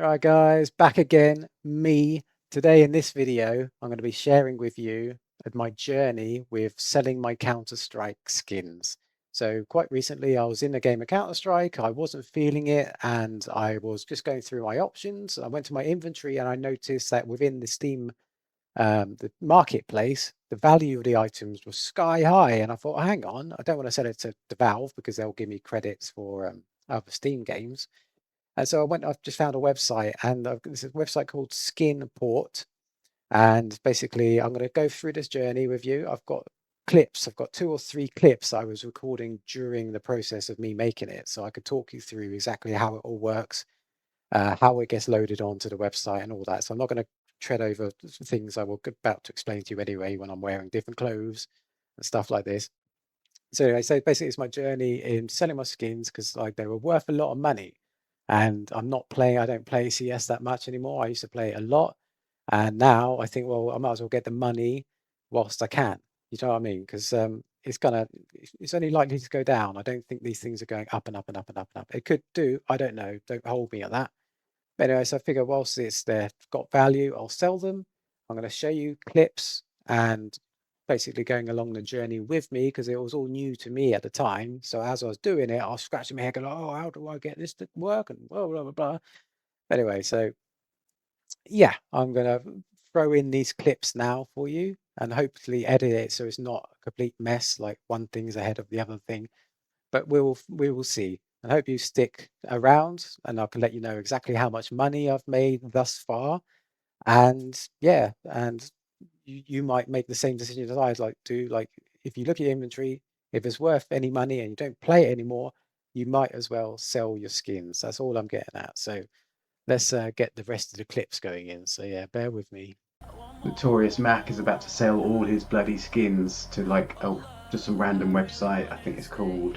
Alright guys, back again, me. Today in this video, I'm going to be sharing with you my journey with selling my Counter-Strike skins. So quite recently I was in a game of Counter-Strike, I wasn't feeling it and I was just going through my options. I went to my inventory and I noticed that within the Steam the marketplace, the value of the items was sky high and I thought, hang on, I don't want to sell it to Valve because they'll give me credits for other Steam games. And so I've just found a website and there's a website called Skinport. And basically, I'm going to go through this journey with you. I've got clips. I've got 2 or 3 clips I was recording during the process of me making it. So I could talk you through exactly how it all works, how it gets loaded onto the website and all that. So I'm not going to tread over things I was about to explain to you anyway when I'm wearing different clothes and stuff like this. So anyway, so basically it's my journey in selling my skins because like they were worth a lot of money. And I don't play CS that much anymore. I used to play it a lot. And now I think, well, I might as well get the money whilst I can. You know what I mean? Because it's only likely to go down. I don't think these things are going up and up and up and up and up. It could do. I don't know. Don't hold me at that. But anyway, so I figure whilst it's there, got value, I'll sell them. I'm going to show you clips and basically going along the journey with me because it was all new to me at the time. So as I was doing it, I was scratching my head going, oh, how do I get this to work? And blah, blah, blah, blah. But anyway, so yeah, I'm going to throw in these clips now for you and hopefully edit it so it's not a complete mess, like one thing's ahead of the other thing. But we will see. I hope you stick around and I can let you know exactly how much money I've made thus far. And yeah, and you might make the same decision as I like to. Like if you look at your inventory, if it's worth any money and you don't play it anymore, you might as well sell your skins. That's all I'm getting at. So let's get the rest of the clips going in. So yeah, bear with me. Notorious Mac is about to sell all his bloody skins to like just some random website. I think it's called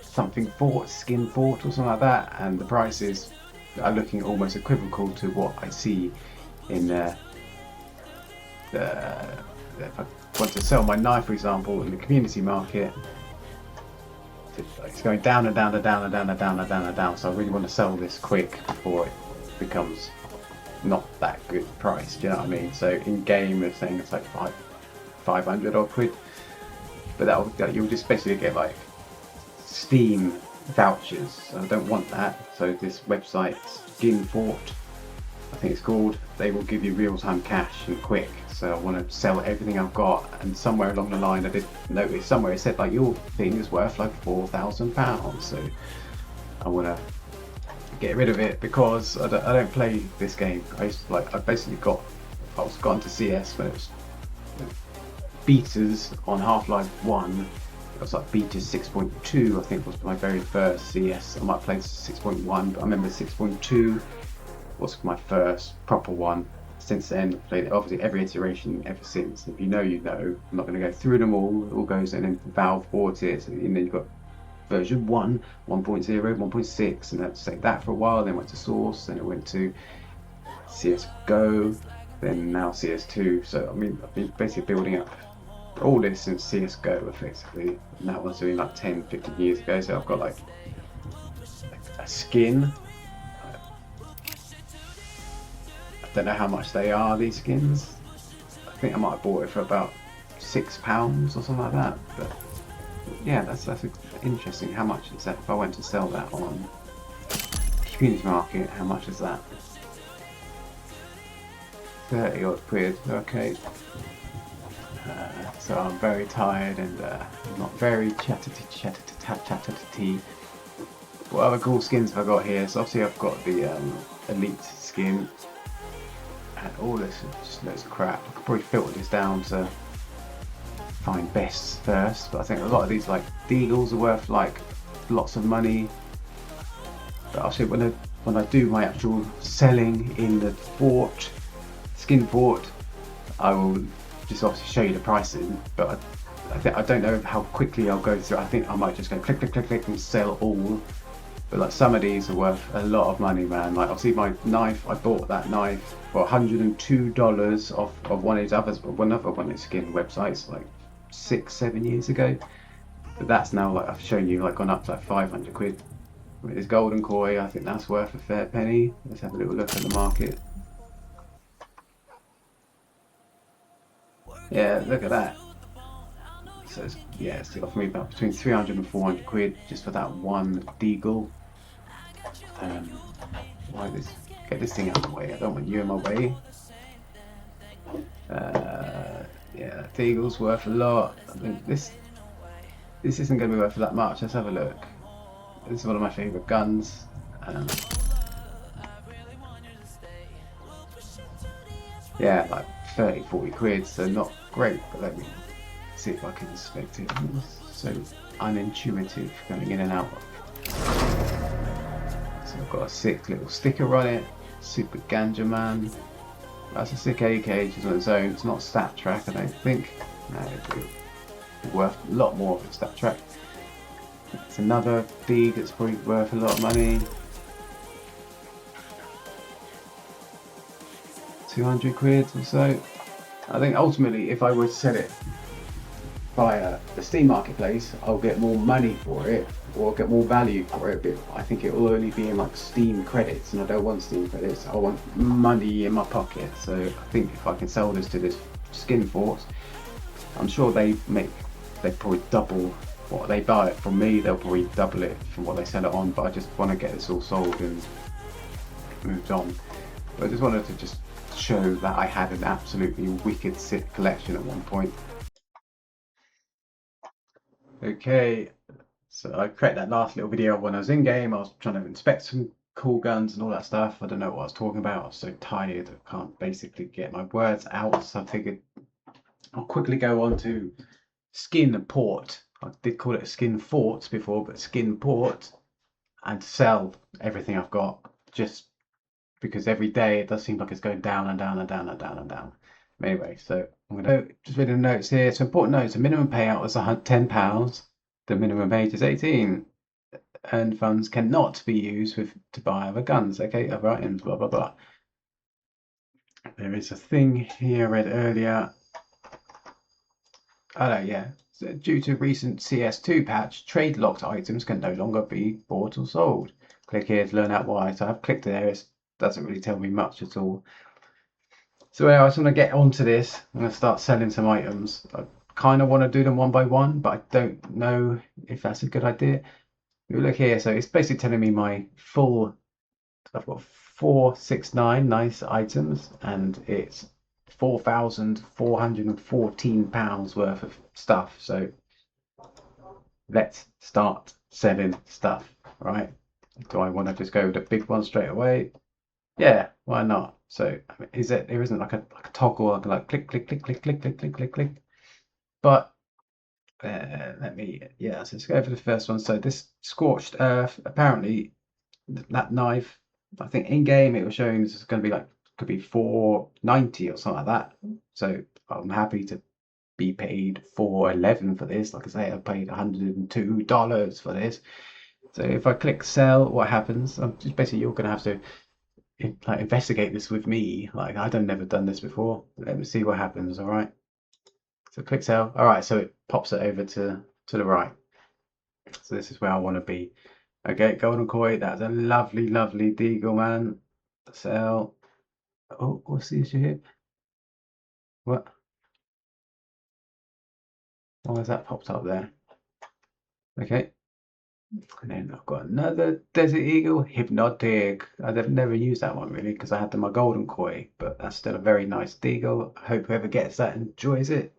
something Fort, Skin Fort or something like that, and the prices are looking almost equivocal to what I see in if I want to sell my knife, for example, in the community market. It's going down and down and down and down and down and down and down. So I really want to sell this quick before it becomes not that good price. Do you know what I mean? So in game, they're saying it's like 500 odd quid, but you'll just basically get like Steam vouchers. I don't want that. So this website, Skinfort, I think it's called, they will give you real-time cash and quick. So I want to sell everything I've got, and somewhere along the line I did notice somewhere it said like your thing is worth like £4,000. So I want to get rid of it because I don't play this game. I basically got into CS when it was betas on Half-Life 1. It was like beta 6.2, I think was my very first CS. I might have played 6.1, but I remember 6.2 was my first proper one. Since then, I've played obviously every iteration ever since. If you know, you know. I'm not going to go through them all. It all goes in, and Valve bought it, and then you've got version 1, 1.0, 1.6, and that stayed that for a while. Then went to Source, then it went to CS:GO, then now CS2. So I mean, I've been basically building up all this since CS:GO effectively. And that was doing like 10, 15 years ago. So I've got like a skin. I don't know how much they are, these skins. I think I might have bought it for about £6 or something like that. But yeah, that's interesting. How much is that? If I went to sell that on community market, how much is that? 30 odd quid. Okay. So I'm very tired and not very chatty. What other cool skins have I got here? So obviously I've got the elite skin and all this just loads of crap. I could probably filter this down to find bests first, but I think a lot of these like deagles are worth like lots of money. But actually when I do my actual selling in the Skin Fort, I will just obviously show you the pricing, but I don't know how quickly I'll go through. I think I might just go click and sell all. But like some of these are worth a lot of money, man. Like obviously my knife, I bought that knife for $102 of one of these others, another one of these skin websites like 6-7 years ago. But that's now, like I've shown you, like gone up to like 500 quid. With this golden koi, I think that's worth a fair penny. Let's have a little look at the market. Yeah, look at that. So yeah, it's offering me about between 300 and 400 quid just for that one deagle. Why this? Get this thing out of the way. I don't want you in my way. Yeah, deagle's worth a lot. I think this isn't going to be worth that much. Let's have a look. This is one of my favourite guns. Yeah, like 30, 40 quid, so not great, but let me see if I can inspect it. It's so unintuitive going in and out. So I've got a sick little sticker on it, Super Ganja Man. That's a sick AK just on its own. It's not StatTrak, I don't think. No, it'd be worth a lot more for StatTrak. It's another Deeg that's probably worth a lot of money. 200 quid or so. I think ultimately, if I were to sell it via the Steam marketplace, I'll get more money for it, or get more value for it, but I think it will only be in like Steam credits, and I don't want Steam credits. I want money in my pocket. So I think if I can sell this to this Skin Force, I'm sure they probably double what they buy it from me. They'll probably double it from what they sell it on, but I just want to get this all sold and moved on. But I just wanted to just show that I had an absolutely wicked sick collection at one point. Okay, so I created that last little video when I was in game. I was trying to inspect some cool guns and all that stuff. I don't know what I was talking about. I was so tired, I can't basically get my words out. So I figured I'll quickly go on to Skin Port. I did call it a Skin Fort before, but Skin Port, and sell everything I've got, just because every day it does seem like it's going down and down and down and down and down. Anyway, so I'm going to just read the notes here. So important notes: the minimum payout is £10. The minimum age is 18. Earned funds cannot be used to buy other guns. Okay, other items. Blah blah blah. There is a thing here I read earlier. Oh no, yeah. So due to recent CS2 patch, trade locked items can no longer be bought or sold. Click here to learn out why. So I've clicked there. It doesn't really tell me much at all. So anyway, I just want to get onto this. I'm going to start selling some items. I kind of want to do them one by one, but I don't know if that's a good idea. You look here, so it's basically telling me my full. I've got 469 nice items, and it's £4,414 worth of stuff. So let's start selling stuff, right? Do I want to just go with the big one straight away? Yeah, why not? So there isn't like a toggle. I can like click, click, click, click, click, click, click, click, click. But so let's go for the first one. So this Scorched Earth, apparently that knife, I think in game it was showing this is going to be like, could be 490 or something like that. So I'm happy to be paid 411 for this. Like I say, I paid $102 for this. So if I click sell, what happens? Just basically you're going to have to like investigate this with me. Like I've never done this before. Let me see what happens. All right. So click sell. All right. So it pops it over to the right. So this is where I want to be. Okay, golden koi. That's a lovely, lovely deagle, man. Sell. Oh, what's the issue here? What? Why has that popped up there? Okay. And then I've got another Desert Eagle, Hypnotic. I've never used that one really because I had my golden koi, but that's still a very nice deagle. I hope whoever gets that enjoys it.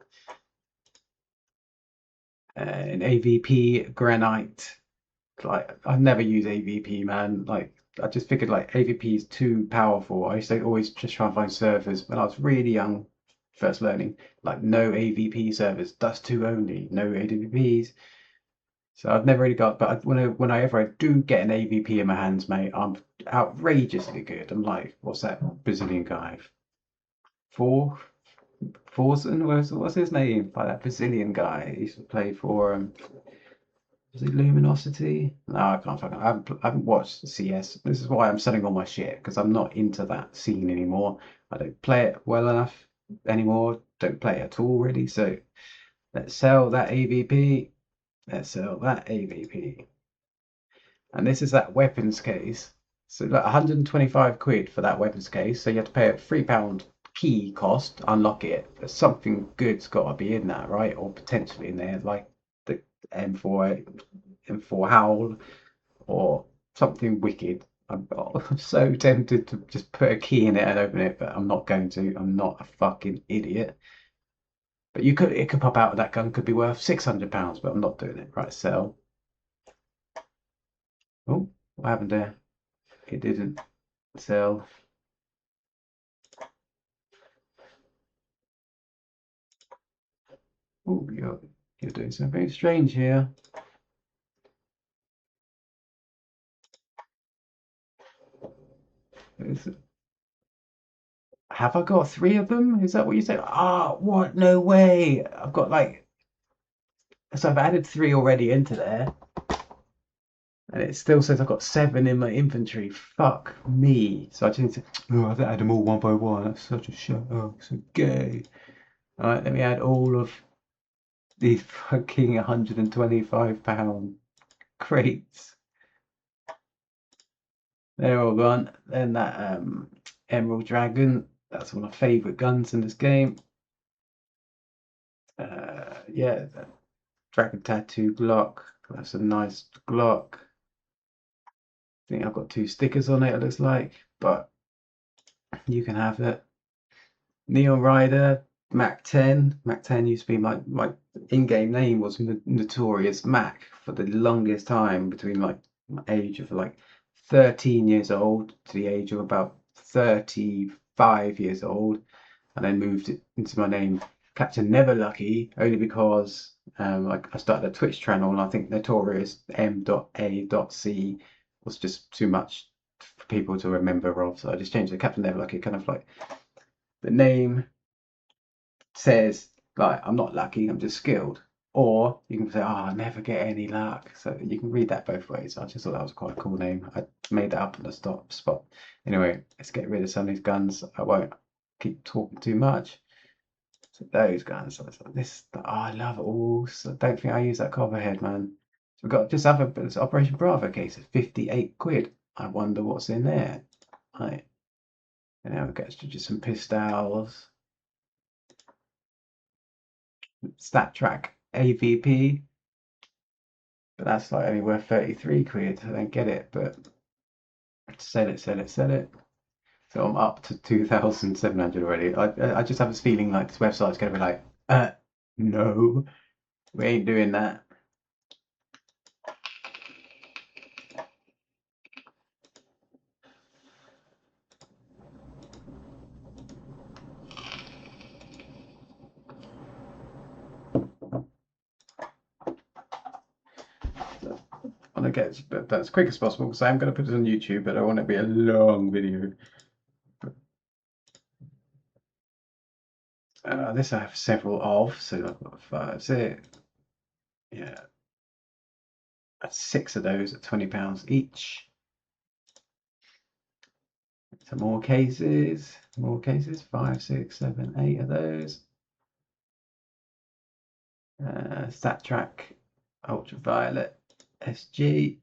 An AVP Granite. Like I've never used AVP, man. Like I just figured like AVP is too powerful. I used to always just try and find servers when I was really young, first learning, like no AVP servers, Dust 2 only, no AVPs. So I've never really got, but whenever I do get an AVP in my hands, mate, I'm outrageously good. I'm like, what's that Brazilian guy? Forsen, what's his name? Like that Brazilian guy. He used to play for is it Luminosity? No, I can't fucking. I haven't watched CS. This is why I'm selling all my shit because I'm not into that scene anymore. I don't play it well enough anymore. Don't play it at all really. So let's sell that AVP. Let's sell that AVP. And this is that weapons case. So like 125 quid for that weapons case. So you have to pay a £3 key cost to unlock it. But something good's got to be in that, right? Or potentially in there, like the M4 Howl or something wicked. I'm so tempted to just put a key in it and open it, but I'm not going to. I'm not a fucking idiot. But it could pop out. That gun could be worth £600, but I'm not doing it. Right, sell. Oh, what happened there? It didn't sell. Oh, you're doing something very strange here. Have I got 3 of them? Is that what you said? Ah, what? No way. I've got like, so I've added 3 already into there. And it still says I've got 7 in my inventory. Fuck me. So I just need to, oh, I have to add them all one by one. That's such a shit. Oh, so gay. All right, let me add all of these fucking £125 crates. They're all gone. Then that Emerald Dragon. That's one of my favourite guns in this game. Yeah, the Dragon Tattoo Glock. That's a nice Glock. I think I've got 2 stickers on it, it looks like, but you can have it. Neon Rider, Mac 10. Mac 10 used to be my in-game name was Notorious Mac for the longest time, between like the age of like 13 years old to the age of about 35 years old, and then moved it into my name Captain Never Lucky, only because I started a Twitch channel, and I think Notorious M.A.C was just too much for people to remember of, so I just changed it to Captain Never Lucky. Kind of like the name says, like, I'm not lucky, I'm just skilled. Or you can say, oh, I never get any luck. So you can read that both ways. I just thought that was quite a cool name. I made that up on the spot. Anyway, let's get rid of some of these guns. I won't keep talking too much. So those guns, this, oh, I love it all. So I don't think I use that copperhead, man. So we've got just other Operation Bravo case of 58 quid. I wonder what's in there. Right. And now we've got just some pistols. StatTrak AVP, but that's like only worth 33 quid. I don't get it, but sell it. So I'm up to 2,700 already. I just have this feeling like this website's going to be like, no, we ain't doing that. I want to get that as quick as possible because I'm going to put it on YouTube, but I want it to be a long video. This I have several of, so I've got 5, 6, yeah, that's 6 of those at £20 each. Some more cases, 5, 6, 7, 8 of those. StatTrak Ultraviolet SG.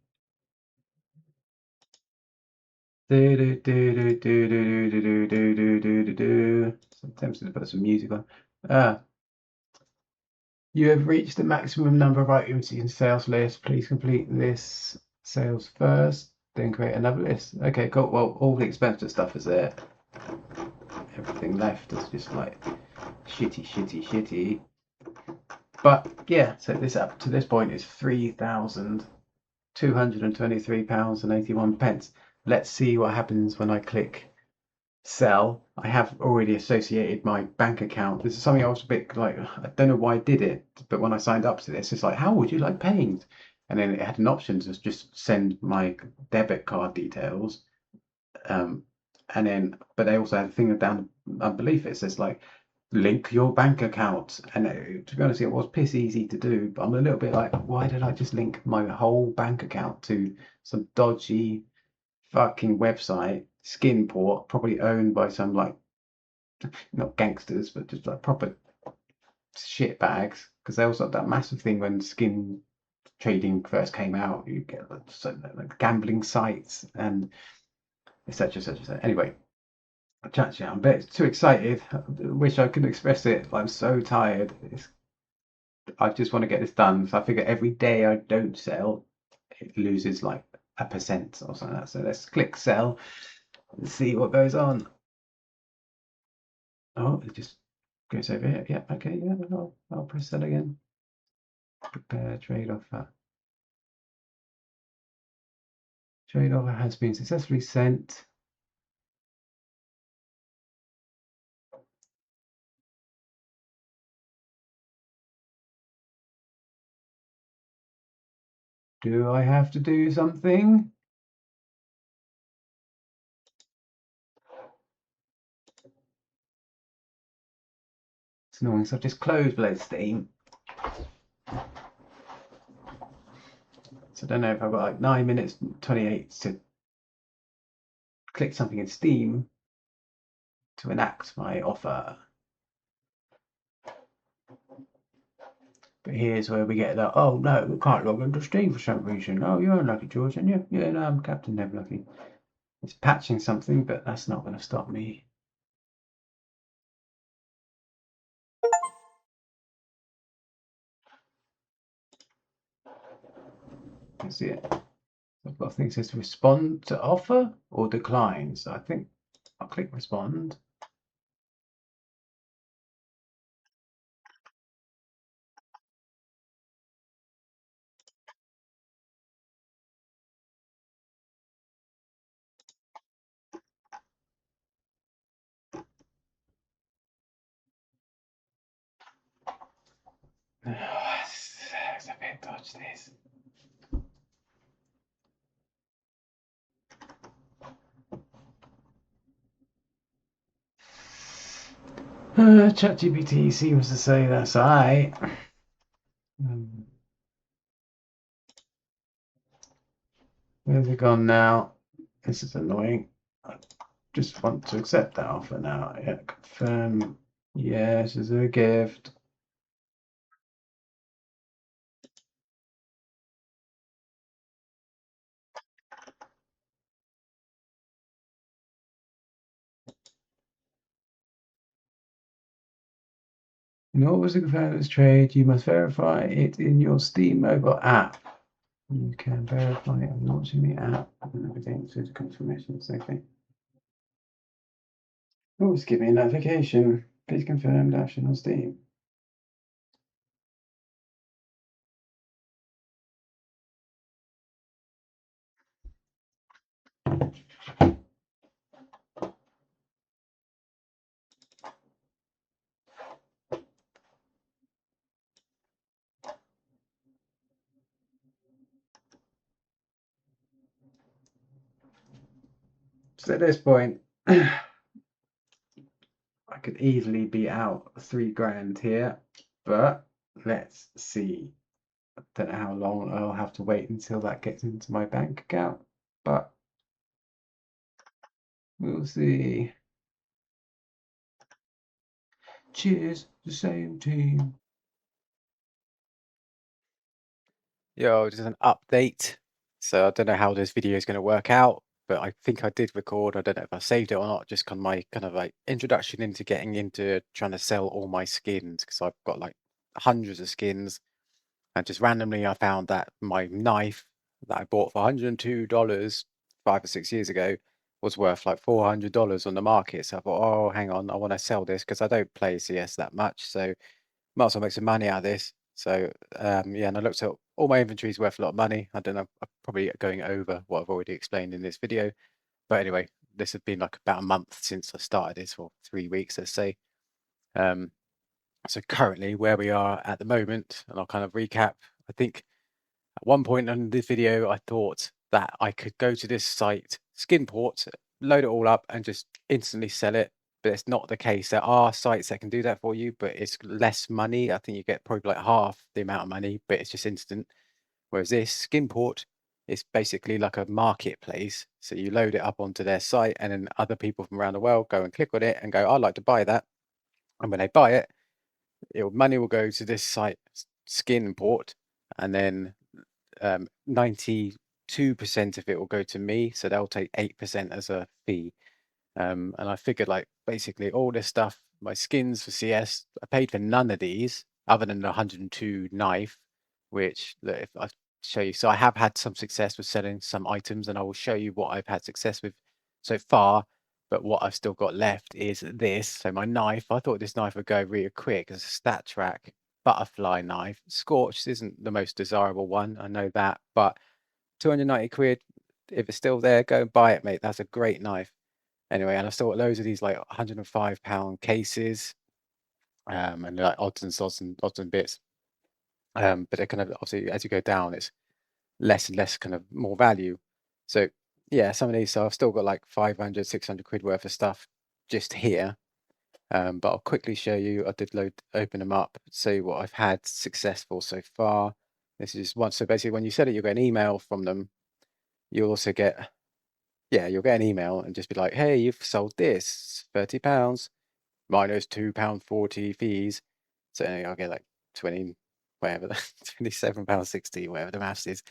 So I'm tempted to put some music on. You have reached the maximum number of items in sales list. Please complete this sales first, then create another list. Okay, cool. Well, all the expensive stuff is there. Everything left is just like shitty. But yeah, so this up to this point is £3,223.81. Let's see what happens when I click sell. I have already associated my bank account. This is something I was a bit like, I don't know why I did it, but when I signed up to this, it's like, how would you like paying? And then it had an option to just send my debit card details. And then, but they also had a thing down underneath it says like, link your bank account. And to be honest, it was piss easy to do, but I'm a little bit like, why did I just link my whole bank account to some dodgy fucking website, Skinport, probably owned by some like, not gangsters, but just like proper shit bags? Because they also have that massive thing when trading first came out, you get like gambling sites and etc. etc. Anyway, actually, I'm a bit too excited. I wish I could express it. I'm so tired. I just want to get this done. So I figure every day I don't sell, it loses like 1% or something like that. So let's click sell and see what goes on. Oh, it just goes over here. Yeah, okay, yeah, I'll press that again. Prepare trade offer. Trade offer has been successfully sent. Do I have to do something? It's annoying, so I've just closed Blade Steam. So I don't know if I've got like 9 minutes 28 to click something in Steam to enact my offer. But here's where we get that, oh no, we can't log into Steam for some reason. Oh, you're unlucky, George, and you? Yeah, no, I'm Captain Never Lucky. It's patching something, but that's not going to stop me. Let's see it. I've got a thing that says respond to offer or decline. So I think I'll click respond. It's a bit dodge this. ChatGPT seems to say that's alright. Where's it gone now? This is annoying. I just want to accept that offer now. Yeah, confirm. Yes, as a gift. In order to confirm this trade, you must verify it in your Steam mobile app. You can verify it launching the app and everything through the confirmation. Okay. Oh, it's giving me a notification. Please confirm action on Steam. So at this point, I could easily be out 3 grand here, but let's see. I don't know how long I'll have to wait until that gets into my bank account, but we'll see. Cheers, the same team. Yo, just an update. So I don't know how this video is going to work out, but I think I did record. I don't know if I saved it or not. Just kind of my like introduction into getting into trying to sell all my skins, because I've got like hundreds of skins, and just randomly I found that my knife that I bought for $102 5 or 6 years ago was worth like $400 on the market. So I thought, oh, hang on, I want to sell this because I don't play CS that much, so might as well make some money out of this. So yeah, and I looked at all my inventory is worth a lot of money. I don't know, I'm probably going over what I've already explained in this video. But anyway, this has been like about a month since I started this, or 3 weeks, let's say. So currently where we are at the moment, and I'll kind of recap, I think at one point in this video, I thought that I could go to this site, Skinport, load it all up and just instantly sell it. But it's not the case. There are sites that can do that for you, but it's less money. I think you get probably like half the amount of money, but it's just instant. Whereas this Skinport is basically like a marketplace. So you load it up onto their site, and then other people from around the world go and click on it and go, I'd like to buy that. And when they buy it, money will go to this site, Skinport, and then 92% of it will go to me, so they'll take 8% as a fee. And I figured like basically all this stuff, my skins for CS, I paid for none of these other than the 102 knife, which if I show you, so I have had some success with selling some items, and I will show you what I've had success with so far. But what I've still got left is this. So my knife, I thought this knife would go really quick as a stat track butterfly knife. Scorched isn't the most desirable one, I know that, but 290 quid, if it's still there, go and buy it, mate. That's a great knife. Anyway, and I've still got loads of these like 105-pound cases, and they're like odds and sods and odds and bits. But they're kind of obviously as you go down, it's less and less kind of more value. So yeah, some of these. So I've still got like 500, 600 quid worth of stuff just here. But I'll quickly show you. I did open them up, see what I've had successful so far. This is one. So basically, when you set it, you'll get an email from them. You'll also get, yeah, you'll get an email and just be like, hey, you've sold this, £30 minus £2.40 fees. So I'll get like 20, whatever, £27.60, whatever the maths is,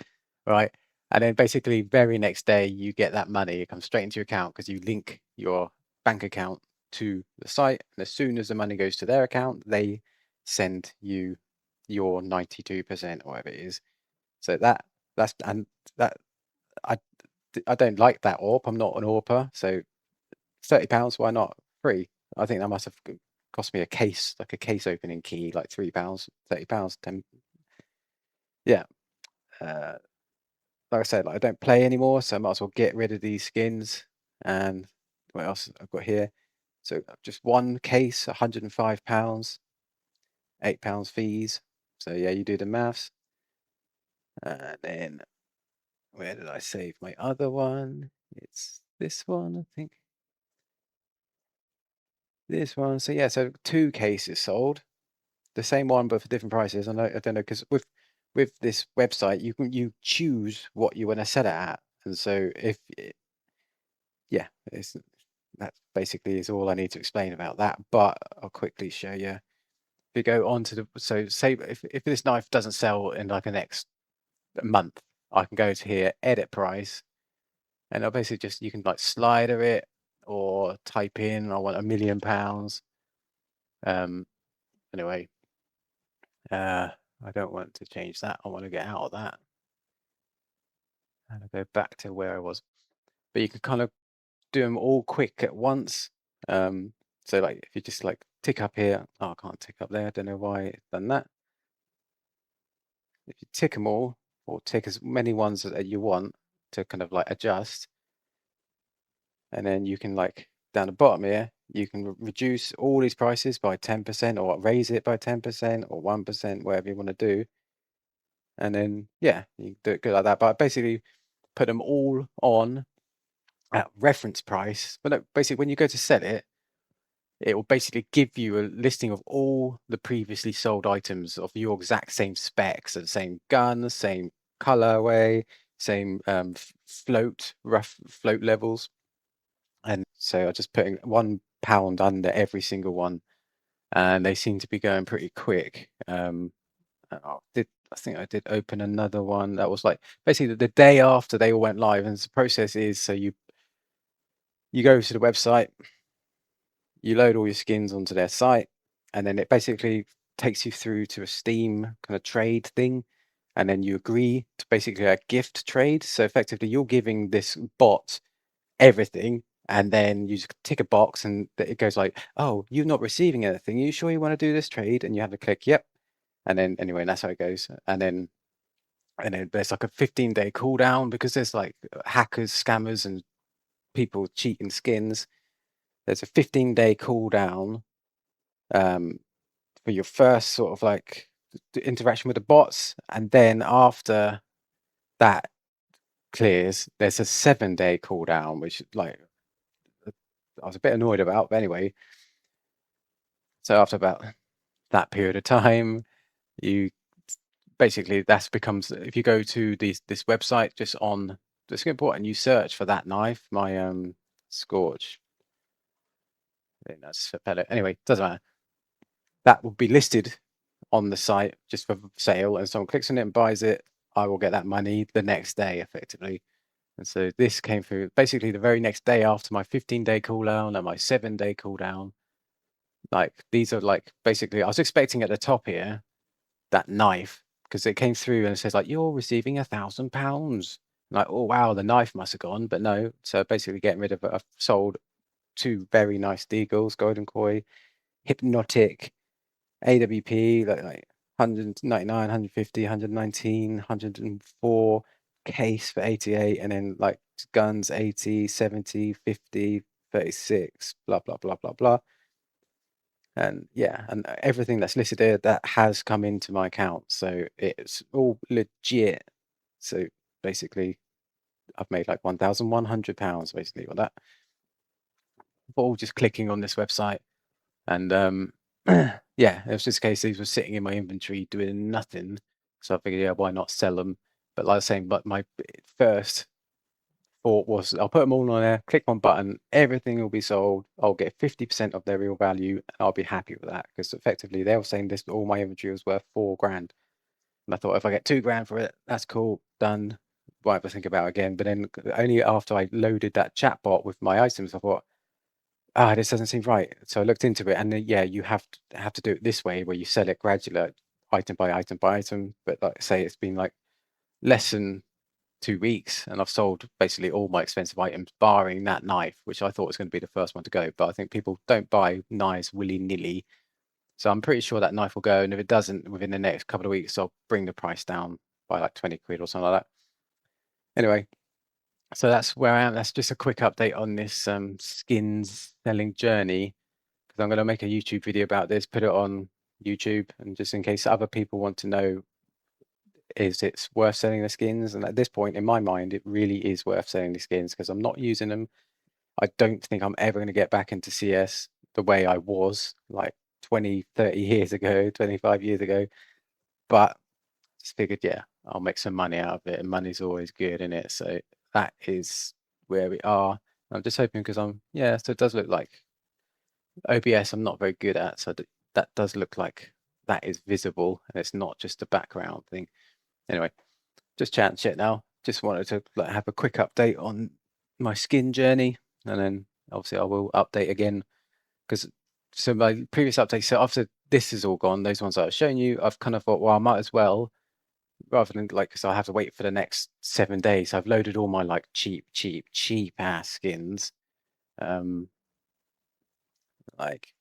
right? And then basically, very next day, you get that money. It comes straight into your account because you link your bank account to the site. And as soon as the money goes to their account, they send you your 92% or whatever it is. So that I don't like that AWP. I'm not an AWPer, so £30, why not? Free. I think that must have cost me a case, like a case opening key, like £3, £30, 10. Yeah. Like I said, like I don't play anymore, so I might as well get rid of these skins. And what else I've got here? So just one case, £105, £8 fees. So yeah, you do the maths. And then where did I save my other one? It's this one, I think. This one. So yeah, so 2 cases sold. The same one, but for different prices. I don't know, because with this website, you choose what you want to sell it at, and so yeah, that basically is all I need to explain about that. But I'll quickly show you. If you go on to the, so say if this knife doesn't sell in like the next month, I can go to here, edit price, and I'll basically just, you can like slider it or type in, I want £1 million. Anyway, I don't want to change that. I want to get out of that. And I'll go back to where I was. But you can kind of do them all quick at once. So like if you just like tick up here, oh, I can't tick up there. I don't know why it's done that. If you tick them all, or tick as many ones as you want to kind of like adjust, and then you can like down the bottom here, you can reduce all these prices by 10% or raise it by 10% or 1%, whatever you want to do. And then yeah, you do it good like that. But basically put them all on at reference price. But no, basically when you go to sell it, it will basically give you a listing of all the previously sold items of your exact same specs, the same gun, same colorway, same rough float levels. And so I'm just putting £1 under every single one, and they seem to be going pretty quick. I think I did open another one that was like basically the day after they all went live. And the process is, so you go to the website, you load all your skins onto their site, and then it basically takes you through to a Steam kind of trade thing, and then you agree to basically a gift trade. So effectively you're giving this bot everything, and then you just tick a box and it goes like, oh, you're not receiving anything, are you sure you want to do this trade? And you have to click yep. And then anyway, that's how it goes. And then there's like a 15-day cooldown, because there's like hackers, scammers, and people cheating skins. There's a 15-day cooldown for your first sort of like interaction with the bots, and then after that clears, there's a 7-day cooldown, which like I was a bit annoyed about, but anyway. So after about that period of time, you basically becomes, if you go to this website just on the skin port and you search for that knife, my Scorch, I think that's a pellet. Anyway, doesn't matter. That will be listed on the site just for sale, and someone clicks on it and buys it. I will get that money the next day effectively. And so this came through basically the very next day after my 15-day cooldown and my 7-day cooldown. Like these are like basically I was expecting at the top here that knife because it came through and it says like you're receiving £1,000. Like, oh wow, the knife must have gone, but no. So basically getting rid of it, I've sold 2 very nice deagles, golden koi, hypnotic, AWP, like 199, 150, 119, 104, case for 88, and then like guns 80, 70, 50, 36, blah blah blah blah blah. And yeah, and everything that's listed there that has come into my account, so it's all legit. So basically I've made like £1,100 basically with that, all just clicking on this website. And yeah, it was just a case these were sitting in my inventory doing nothing. So I figured, yeah, why not sell them? But like I was saying, but my first thought was I'll put them all on there, click one button, everything will be sold. I'll get 50% of their real value, and I'll be happy with that because effectively they were saying this all my inventory was worth £4,000. And I thought if I get £2,000 for it, that's cool, done. Won't ever think about it again. But then only after I loaded that chatbot with my items, I thought, this doesn't seem right. So I looked into it, and yeah, you have to do it this way, where you sell it gradually, like, item by item by item. But like I say, it's been like less than 2 weeks, and I've sold basically all my expensive items, barring that knife, which I thought was going to be the first one to go. But I think people don't buy knives willy nilly, so I'm pretty sure that knife will go. And if it doesn't within the next couple of weeks, I'll bring the price down by like 20 quid or something like that. Anyway, so that's where I am. That's just a quick update on this skins selling journey, because I'm going to make a YouTube video about this, put it on YouTube, and just in case other people want to know, is it worth selling the skins? And at this point in my mind, it really is worth selling the skins because I'm not using them. I don't think I'm ever going to get back into CS the way I was like 20, 30 years ago, 25 years ago. But just figured, yeah, I'll make some money out of it, and money's always good in it. So that is where we are. I'm just hoping because so it does look like OBS I'm not very good at, so that does look like that is visible and it's not just a background thing. Anyway, just chatting shit now. Just wanted to like have a quick update on my skin journey, and then obviously I will update again because so my previous update. So after this is all gone, those ones that I've shown you, I've kind of thought, well, I might as well, rather than like, because I have to wait for the next 7 days. I've loaded all my like cheap ass skins, like.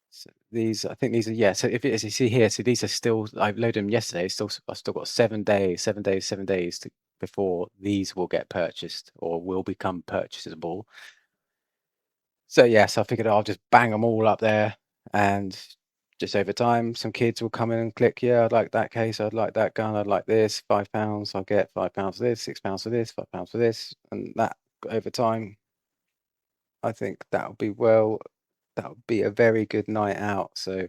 So these, I think these are, yeah. So if it is, you see here, so these are still, I loaded them yesterday. I've still got 7 days, 7 days, 7 days before these will get purchased or will become purchasable. So yes, I figured I'll just bang them all up there, and just over time, some kids will come in and click, yeah, I'd like that case, I'd like that gun, I'd like this, £5, I'll get £5 for this, £6 for this, £5 for this, and that over time, I think that would be a very good night out. So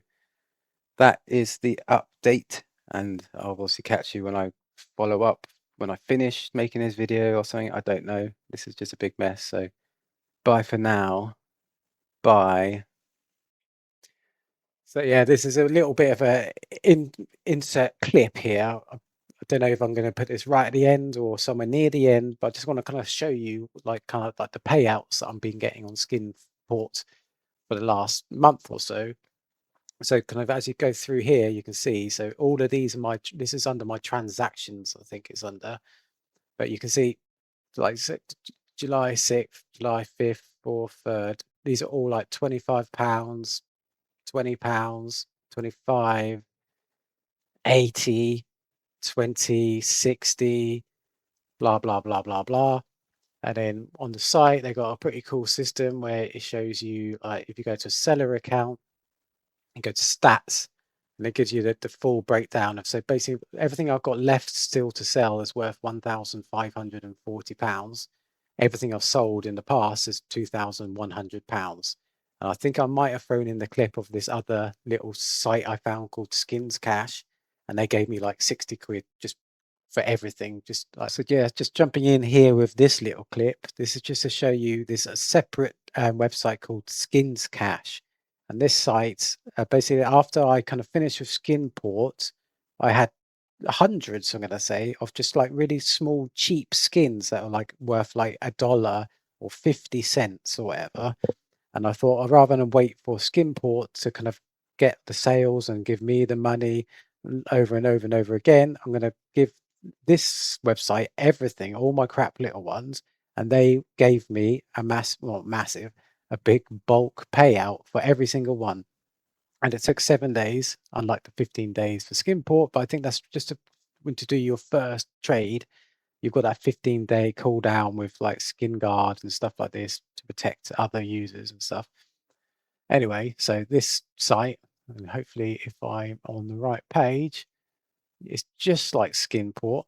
that is the update, and I'll obviously catch you when I follow up, when I finish making this video or something. I don't know. This is just a big mess. So bye for now. Bye. So yeah, this is a little bit of a insert clip here. I don't know if I'm going to put this right at the end or somewhere near the end, but I just want to kind of show you like kind of like the payouts that I've been getting on skin ports for the last month or so. So kind of as you go through here, you can see, so all of these are this is under my transactions, I think it's under, but you can see like July 6th, July 5th, 4th, 3rd. These are all like £25, £20, 25, 80, 20, 60, blah, blah, blah, blah, blah. And then on the site, they got a pretty cool system where it shows you, like, if you go to a seller account and go to stats, and it gives you the full breakdown of, so basically everything I've got left still to sell is worth £1,540. Everything I've sold in the past is £2,100. And I think I might have thrown in the clip of this other little site I found called Skins Cash, and they gave me like 60 quid just for everything. Just like, so yeah, just jumping in here with this little clip. This is just to show you this a separate website called Skins Cash. And this site, basically, after I kind of finished with Skinport, I had hundreds, I'm gonna say, of just like really small cheap skins that are like worth like $1 or 50 cents or whatever. And I thought, rather than wait for Skinport to kind of get the sales and give me the money over and over and over again, I'm going to give this website everything, all my crap little ones. And they gave me a massive, a big bulk payout for every single one. And it took 7 days, unlike the 15 days for Skinport. But I think that's just when to do your first trade. You've got that 15-day cooldown with like skin guard and stuff like this to protect other users and stuff. Anyway, so this site, and hopefully if I'm on the right page, it's just like Skinport.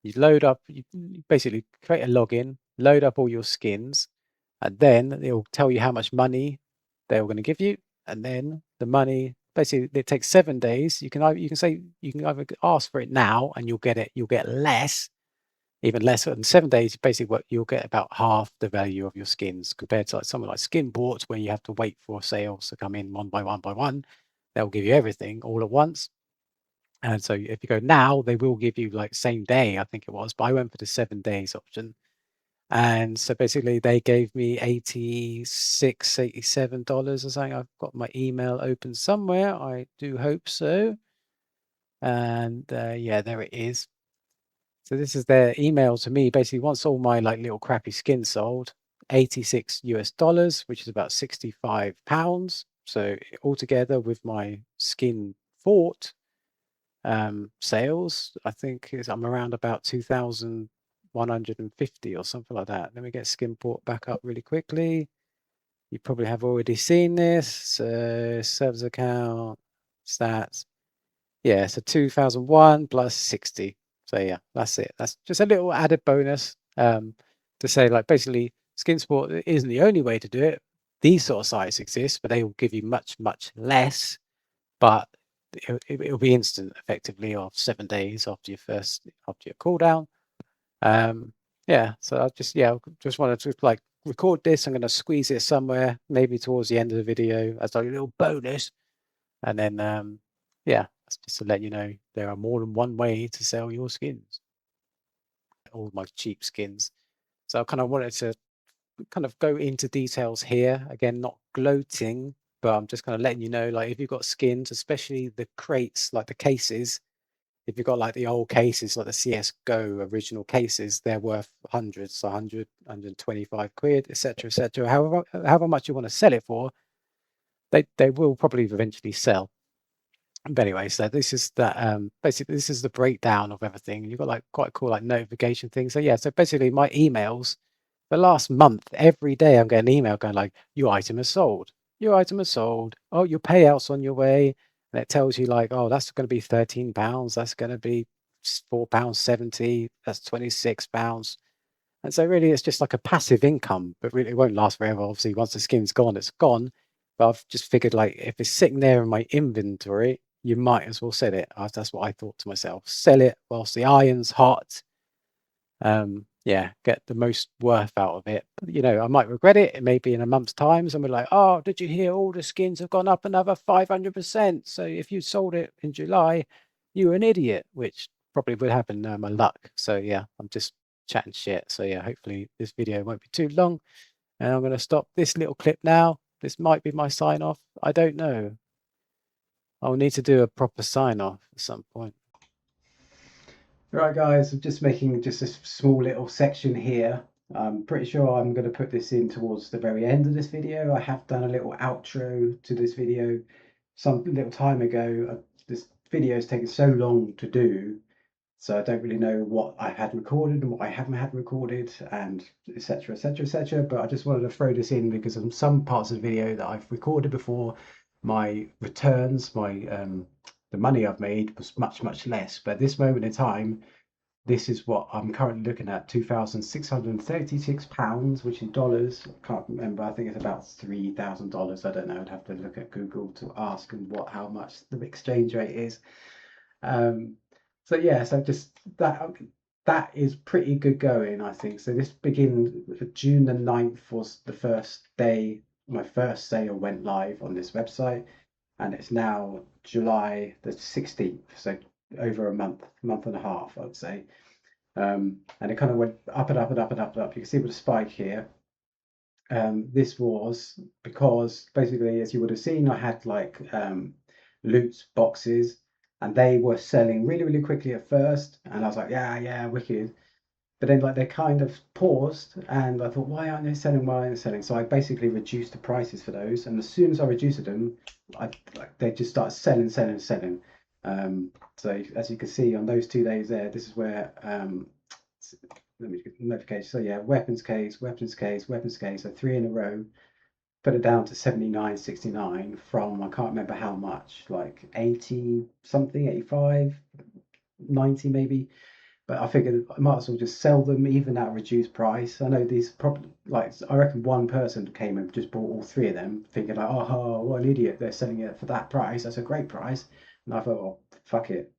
You load up, you basically create a login, load up all your skins, and then it'll tell you how much money they're going to give you. And then the money, basically it takes 7 days. You can either ask for it now and you'll get less, even less than 7 days. Basically what you'll get about half the value of your skins compared to like something like Skinport, where you have to wait for sales to come in one by one. They'll give you everything all at once. And so if you go now, they will give you like same day, I think it was, but I went for the 7 days option. And so basically they gave me $86, $87 or something. I've got my email open somewhere. I do hope so. And yeah, there it is. So this is their email to me. Basically, once all my like little crappy skins sold, $86, which is about 65 pounds. So altogether with my skin fort sales, I think I'm around about 2,150 or something like that. Let me get Skinport back up really quickly. You probably have already seen this. Servers account, stats. Yeah, so 2001 plus 60. So yeah, that's it. That's just a little added bonus to say, like, basically Skinsport isn't the only way to do it. These sort of sites exist, but they will give you much, much less. But it'll be instant, effectively, of 7 days after your cooldown. Yeah, so I just wanted to like record this. I'm going to squeeze it somewhere, maybe towards the end of the video as like a little bonus, and then yeah, that's just to let you know there are more than one way to sell your skins, all my cheap skins. So I kind of wanted to kind of go into details here. Again, not gloating, but I'm just kind of letting you know, like if you've got skins, especially the crates, like the cases, if you've got like the old cases, like the CSGO original cases, they're worth hundreds, 100, 125 quid, etc., etc. However much you want to sell it for, they will probably eventually sell. But anyway, so this is that basically this is the breakdown of everything. You've got like quite cool like notification things. So yeah, so basically my emails the last month, every day I'm getting an email going like, your item is sold. Your item is sold. Oh, your payout's on your way. And it tells you like, oh, that's going to be £13. That's going to be £4.70. That's £26. And so really it's just like a passive income, but really it won't last forever. Obviously, once the skin's gone, it's gone. But I've just figured like if it's sitting there in my inventory, you might as well sell it. That's what I thought to myself. Sell it whilst the iron's hot. Yeah, get the most worth out of it. You know, I might regret it. It may be in a month's time. Somebody like, oh, did you hear all the skins have gone up another 500%? So if you sold it in July, you were an idiot, which probably would happen, my luck. So yeah, I'm just chatting shit. So yeah, hopefully this video won't be too long. And I'm going to stop this little clip now. This might be my sign off. I don't know. I'll need to do a proper sign off at some point. Right guys, I'm just making just a small little section here. I'm pretty sure I'm going to put this in towards the very end of this video. I have done a little outro to this video some little time ago. This video has taken so long to do, so I don't really know what I had recorded and what I haven't had recorded, and etc, etc, etc. But I just wanted to throw this in because of some parts of the video that I've recorded before, my returns, the money I've made was much less. But at this moment in time, this is what I'm currently looking at: £2,636, which in dollars, I can't remember. I think it's about $3,000. I don't know. I'd have to look at Google to ask and how much the exchange rate is. So yeah, so just that is pretty good going, I think. So this begins June the 9th was the first day my first sale went live on this website, and it's now July the 16th. So over a month and a half, I'd say. And it kind of went up and up and up and up and up. You can see with a spike here. This was because basically, as you would have seen, I had like loot boxes, and they were selling really, really quickly at first. And I was like, yeah, wicked. But then like they kind of paused, and I thought, why aren't they selling? Why aren't they selling? So I basically reduced the prices for those, and as soon as I reduced them, they just started selling. So as you can see on those 2 days there, this is where let me get notification. So yeah, weapons case, so 3 in a row. Put it down to 79.69 from I can't remember how much, like 80 something, 85, 90 maybe. But I figured I might as well just sell them even at a reduced price. I know these probably like I reckon one person came and just bought all 3 of them, thinking like, oh, what an idiot! They're selling it for that price. That's a great price. And I thought, oh, fuck it.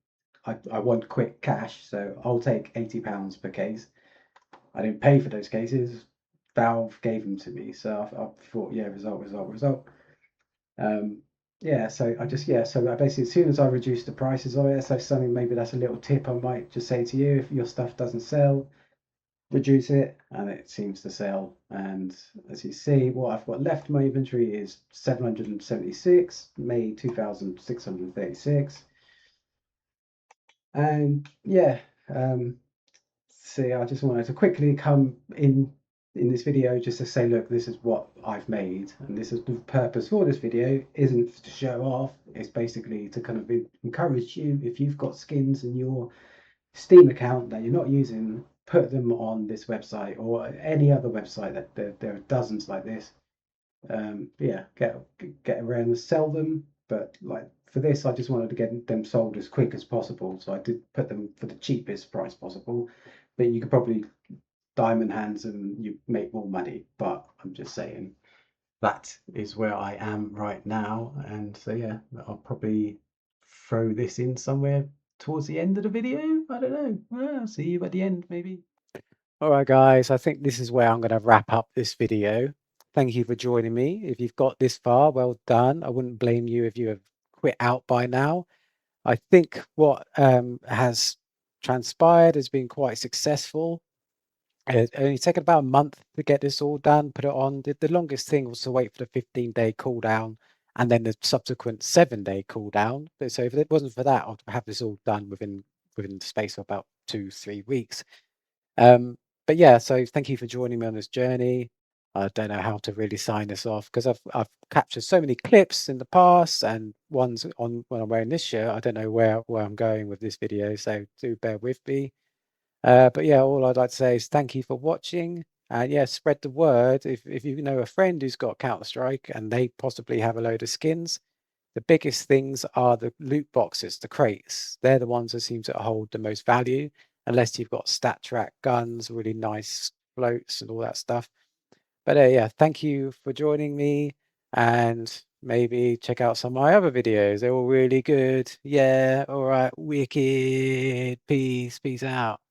I want quick cash, so I'll take £80 per case. I didn't pay for those cases. Valve gave them to me, so I thought, yeah, result. Yeah, so I basically, as soon as I reduced the prices of it, so something, maybe that's a little tip I might just say to you: if your stuff doesn't sell, reduce it, and it seems to sell. And as you see, what I've got left in my inventory is 776, made 2,636, and yeah. See, I just wanted to quickly come in this video just to say, look, this is what I've made, and this is the purpose for this video. Isn't to show off. It's basically to kind of encourage you, if you've got skins in your Steam account that you're not using, put them on this website or any other website. That there are dozens like this. Yeah, get around and sell them. But like for this, I just wanted to get them sold as quick as possible, so I did put them for the cheapest price possible. But you could probably diamond hands and you make more money. But I'm just saying that is where I am right now. And so yeah, I'll probably throw this in somewhere towards the end of the video. I don't know. I'll see you at the end maybe. All right, guys, I think this is where I'm going to wrap up this video. Thank you for joining me. If you've got this far, well done. I wouldn't blame you if you have quit out by now. I think what has transpired has been quite successful. It only taken about a month to get this all done, put it on. The longest thing was to wait for the 15-day cooldown and then the subsequent 7-day cooldown. So if it wasn't for that, I'd have this all done within the space of about 2-3 weeks. But yeah, so thank you for joining me on this journey. I don't know how to really sign this off because I've captured so many clips in the past and ones on when I'm wearing this shirt. I don't know where I'm going with this video, so do bear with me. But yeah, all I'd like to say is thank you for watching, and yeah, spread the word. If you know a friend who's got Counter-Strike and they possibly have a load of skins, the biggest things are the loot boxes, the crates. They're the ones that seem to hold the most value, unless you've got stat track guns, really nice floats and all that stuff. But yeah, thank you for joining me, and maybe check out some of my other videos. They're all really good. Yeah, all right, wicked. Peace out.